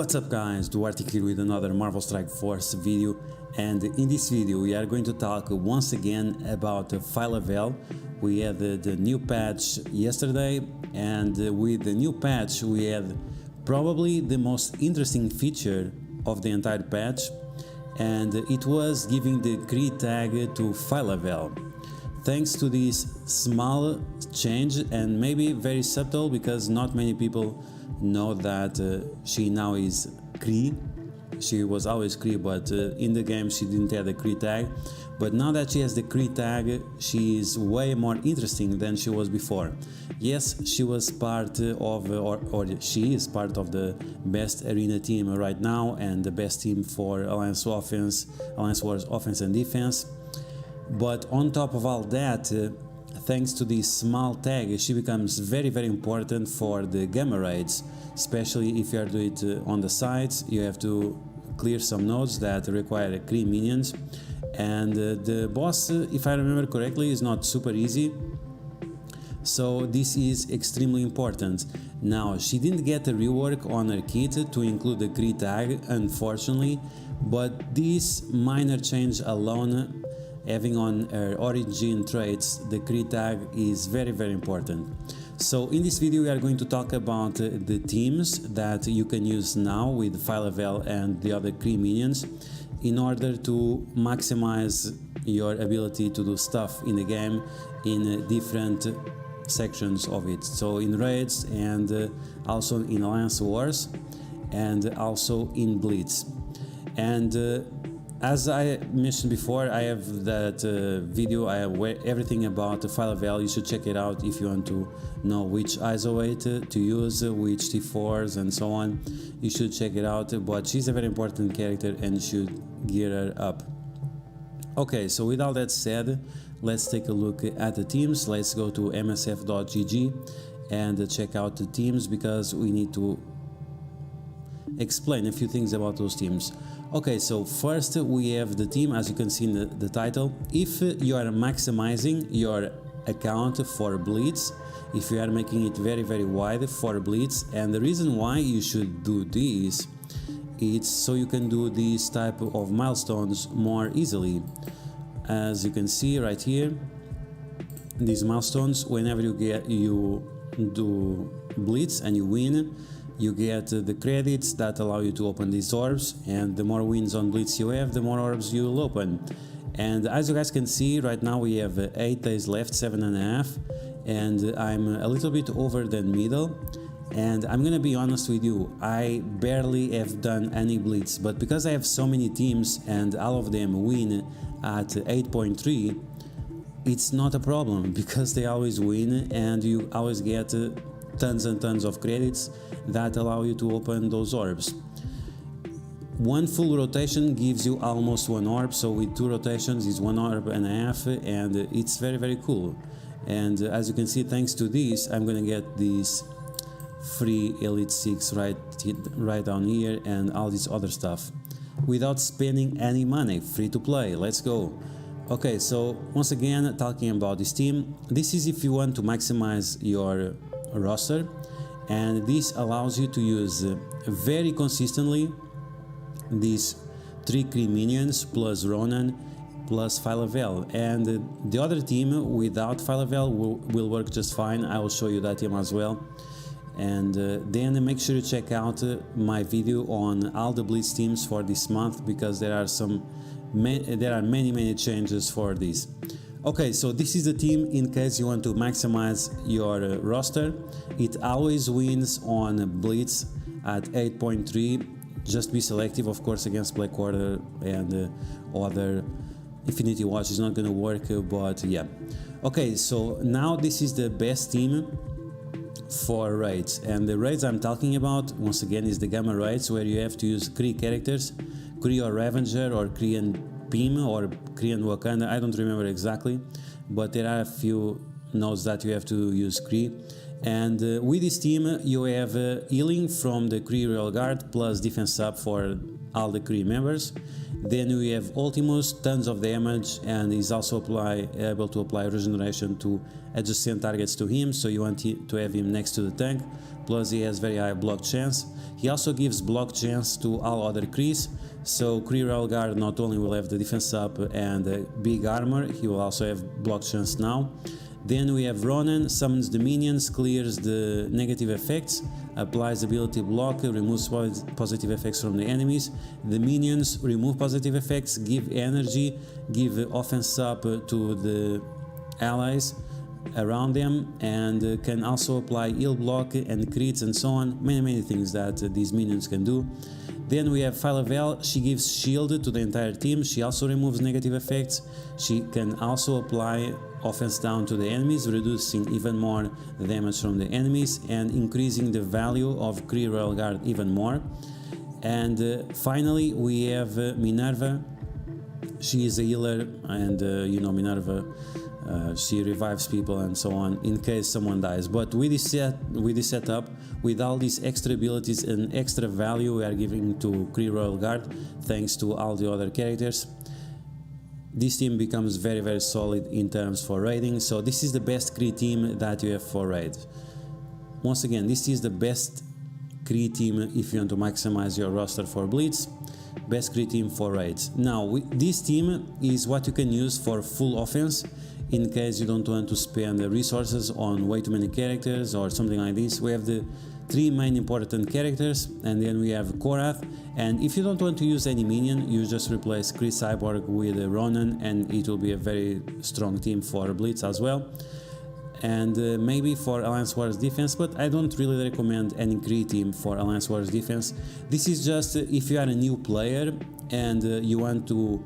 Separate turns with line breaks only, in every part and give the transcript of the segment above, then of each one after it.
What's up guys, Duarte here with another Marvel Strike Force video, and in this video we are going to talk once again about Phyla-Vell. We had the new patch yesterday, and with the new patch we had probably the most interesting feature of the entire patch, and it was giving the Kree tag to Phyla-Vell. Thanks to this small change, and maybe very subtle because not many people know that she now is Kree. She was always Kree, but in the game she didn't have the Kree tag. But now that she has the Kree tag, she is way more interesting than she was before. Yes, she was part of, or she is part of the best arena team right now, and the best team for Alliance Wars offense and defense. But on top of all that, thanks to this small tag, she becomes very important for the gamma raids, especially if you are doing it on the sides. You have to clear some nodes that require Kree minions, and the boss, if I remember correctly, is not super easy, so this is extremely important. Now, she didn't get a rework on her kit to include the Kree tag, unfortunately, but this minor change alone, having on her origin traits the Kree tag, is very important. So in this video we are going to talk about the teams that you can use now with Phyla-Vell and the other Kree minions in order to maximize your ability to do stuff in the game in different sections of it. So in raids, and also in Alliance Wars, and also in Blitz. And as I mentioned before, I have that video, I have everything about Phyla-Vell. You should check it out if you want to know which ISO weight to use, which T4s and so on. You should check it out, but she's a very important character and you should gear her up. Okay, so with all that said, let's take a look at the teams. Let's go to msf.gg and check out the teams, because we need to explain a few things about those teams. Okay, so first we have the team, as you can see in the title. If you are maximizing your account for Blitz, if you are making it very wide for Blitz, and the reason why you should do this, it's so you can do these type of milestones more easily. As you can see right here, these milestones, whenever you do Blitz and you win, you get the credits that allow you to open these orbs, and the more wins on Blitz you have, the more orbs you will open. And as you guys can see, right now we have 8 days left, 7.5, and I'm a little bit over the middle. And I'm gonna be honest with you, I barely have done any Blitz, but because I have so many teams and all of them win at 8.3, it's not a problem, because they always win and you always get tons and tons of credits that allow you to open those orbs. One full rotation gives you almost one orb, so with 2 rotations is 1.5 orbs, and it's very cool. And as you can see, thanks to this, I'm gonna get this free Elite 6 right down here, and all this other stuff without spending any money. Free to play, let's go. Okay, so once again, talking about this team, this is if you want to maximize your roster, and this allows you to use very consistently these 3 Kree minions plus Ronan plus Phyla-Vell, and the other team without Phyla-Vell will work just fine. I will show you that team as well. And then make sure to check out my video on all the Blitz teams for this month, because there are many changes for this. Okay, so this is the team in case you want to maximize your roster. It always wins on Blitz at 8.3. Just be selective, of course, against Black Order and other Infinity Watch is not gonna work, but yeah. Okay, so now this is the best team for raids, and the raids I'm talking about once again is the gamma raids, where you have to use Kree characters, Kree or Ravager or Kree and Pym or Kree and Wakanda, I don't remember exactly, but there are a few nodes that you have to use Kree. And with this team you have healing from the Kree Royal Guard plus defense up for all the Kree members. Then we have Ultimus, tons of damage, and he's also able to apply regeneration to adjacent targets to him, so you want to have him next to the tank. Plus he has very high block chance. He also gives block chance to all other Krees, so Kree Royal Guard not only will have the defense up and big armor, he will also have block chance now. Then we have Ronan, summons the minions, clears the negative effects, applies ability block, removes positive effects from the enemies. The minions remove positive effects, give energy, give offense up to the allies around them, and can also apply heal block and crits and so on. Many things that these minions can do. Then we have Phyla-Vell. She gives shield to the entire team. She also removes negative effects. She can also apply offense down to the enemies, reducing even more the damage from the enemies and increasing the value of Kree Royal Guard even more. And finally we have Minerva. She is a healer, and you know, Minerva, she revives people and so on in case someone dies. But with this setup, with all these extra abilities and extra value we are giving to Kree Royal Guard, thanks to all the other characters, this team becomes very solid in terms for raiding. So this is the best Kree team that you have for raid. Once again, this is the best Kree team if you want to maximize your roster for Blitz. Best Kree team for raids. Now this team is what you can use for full offense in case you don't want to spend the resources on way too many characters or something like this. We have the three main important characters, and then we have Korath. And if you don't want to use any minion, you just replace Kree Cyborg with Ronan, and it will be a very strong team for Blitz as well. And maybe for Alliance Wars defense, but I don't really recommend any Kree team for Alliance Wars defense. This is just if you are a new player and you want to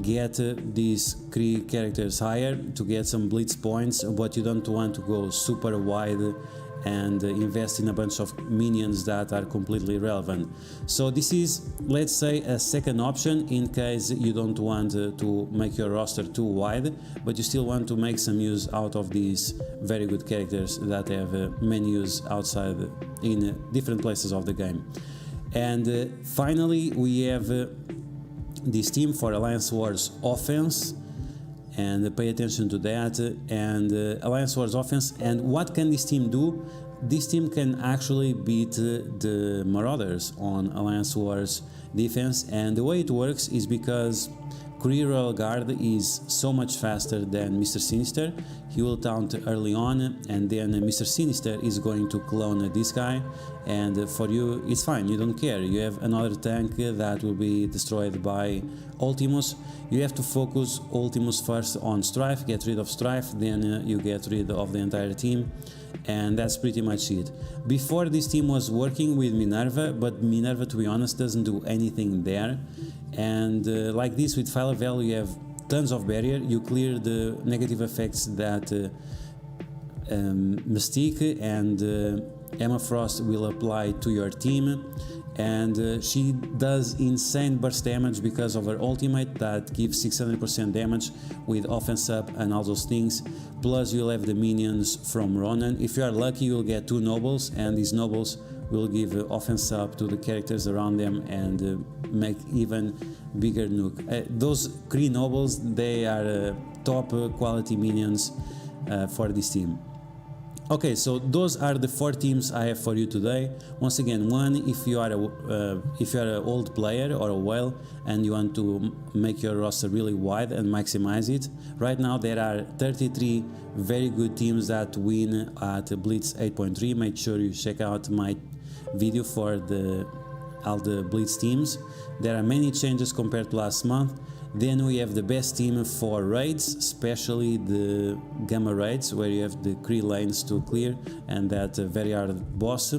get these Kree characters higher to get some Blitz points, but you don't want to go super wide and invest in a bunch of minions that are completely irrelevant. So this is, let's say, a second option in case you don't want to make your roster too wide, but you still want to make some use out of these very good characters that have many use outside in different places of the game. And finally we have this team for Alliance Wars offense, and pay attention to that. And Alliance Wars offense, and what can this team do? This team can actually beat the Marauders on Alliance Wars defense, and the way it works is because Kree Royal Guard is so much faster than Mr. Sinister. He will taunt early on, and then Mr. Sinister is going to clone this guy, and for you it's fine, you don't care. You have another tank that will be destroyed by Ultimus. You have to focus Ultimus first on Strife, get rid of Strife, then you get rid of the entire team, and that's pretty much it. Before, this team was working with Minerva, but Minerva, to be honest, doesn't do anything there. And like this with Phyla-Vell, you have tons of barrier. You clear the negative effects that Mystique and Emma Frost will apply to your team, and she does insane burst damage because of her ultimate that gives 600% damage with offense up and all those things. Plus you'll have the minions from Ronan. If you are lucky, you'll get 2 nobles, and these nobles will give offense up to the characters around them and make even bigger nuke. Those Kree nobles, they are top quality minions for this team. Okay, so those are the 4 teams I have for you today. Once again, one, if you are an old player or a whale and you want to make your roster really wide and maximize it. Right now there are 33 very good teams that win at Blitz 8.3. Make sure you check out my video for all the Blitz teams. There are many changes compared to last month. Then we have the best team for raids, especially the Gamma raids, where you have the Kree lanes to clear and that very hard boss.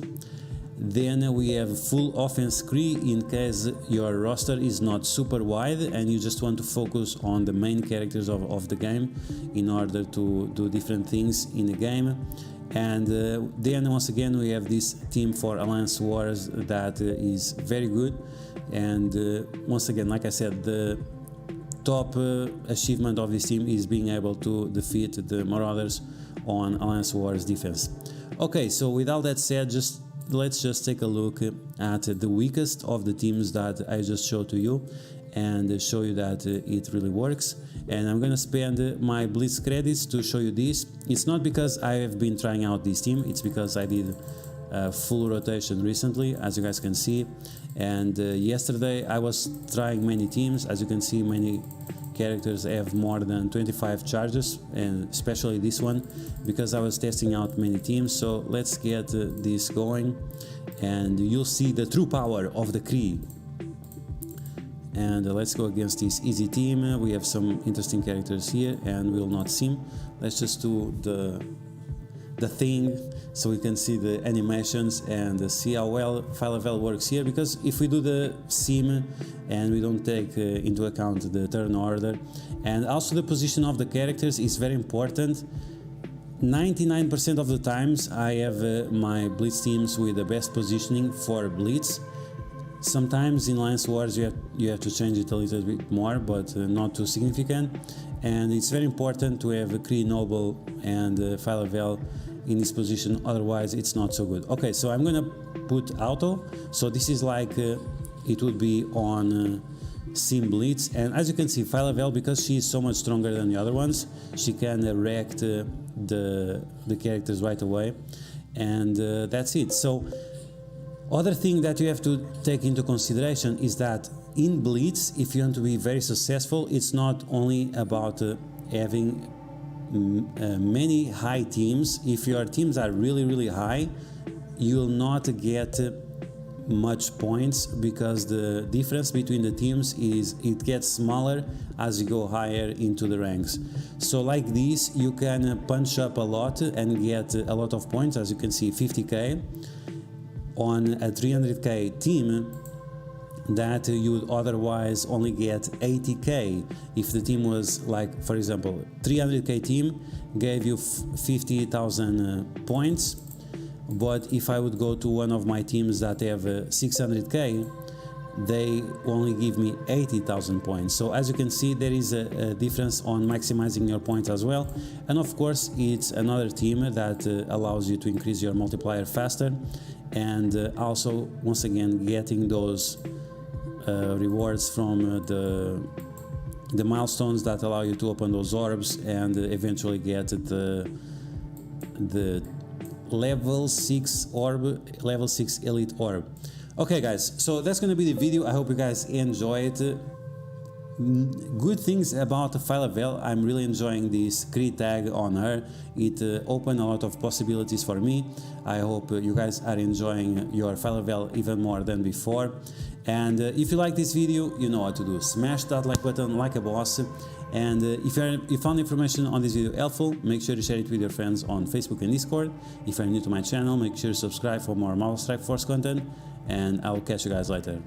Then we have full offense Kree in case your roster is not super wide and you just want to focus on the main characters of the game in order to do different things in the game. And then once again we have this team for Alliance Wars that is very good. And once again, like I said, the top achievement of this team is being able to defeat the Marauders on Alliance Wars defense. Okay, so with all that said, just let's just take a look at the weakest of the teams that I just showed to you and show you that it really works. And I'm gonna spend my Blitz credits to show you this. It's not because I have been trying out this team, it's because I did full rotation recently, as you guys can see. And yesterday I was trying many teams. As you can see, many characters have more than 25 charges, and especially this one, because I was testing out many teams. So let's get this going and you'll see the true power of the Kree. And let's go against this easy team. We have some interesting characters here and we'll not sim. Let's just do the thing so we can see the animations and see how well Phyla-Vell works here, because if we do the sim and we don't take into account the turn order and also the position of the characters is very important. 99% of the times I have my Blitz teams with the best positioning for Blitz. Sometimes in Alliance Wars you have to change it a little bit more, but not too significant. And it's very important to have a Kree Noble and Phyla-Vell in this position, otherwise it's not so good. Okay, so I'm gonna put auto, so this is like it would be on Sim Blitz, and as you can see, Phyla-Vell, because she is so much stronger than the other ones, she can wreck the characters right away, and that's it. So other thing that you have to take into consideration is that in Blitz, if you want to be very successful, it's not only about having many high teams. If your teams are really high, you will not get much points, because the difference between the teams is it gets smaller as you go higher into the ranks. So like this, you can punch up a lot and get a lot of points. As you can see, 50k on a 300k team that you would otherwise only get 80k if the team was, like, for example, 300k team gave you 50,000 points, but if I would go to one of my teams that have 600k, they only give me 80,000 points. So as you can see, there is a difference on maximizing your points as well. And of course, it's another team that allows you to increase your multiplier faster, and also, once again, getting those rewards from the milestones that allow you to open those orbs and eventually get the level 6 orb, level 6 elite orb. Okay guys, so that's gonna be the video. I hope you guys enjoy it. Good things about Phyla-Vell. I'm really enjoying this Kree tag on her. It opened a lot of possibilities for me. I hope you guys are enjoying your Phyla-Vell even more than before. And if you like this video, you know what to do. Smash that like button like a boss. And if you found information on this video helpful, make sure to share it with your friends on Facebook and Discord. If you're new to my channel, make sure to subscribe for more Marvel Strike Force content. And I'll catch you guys later.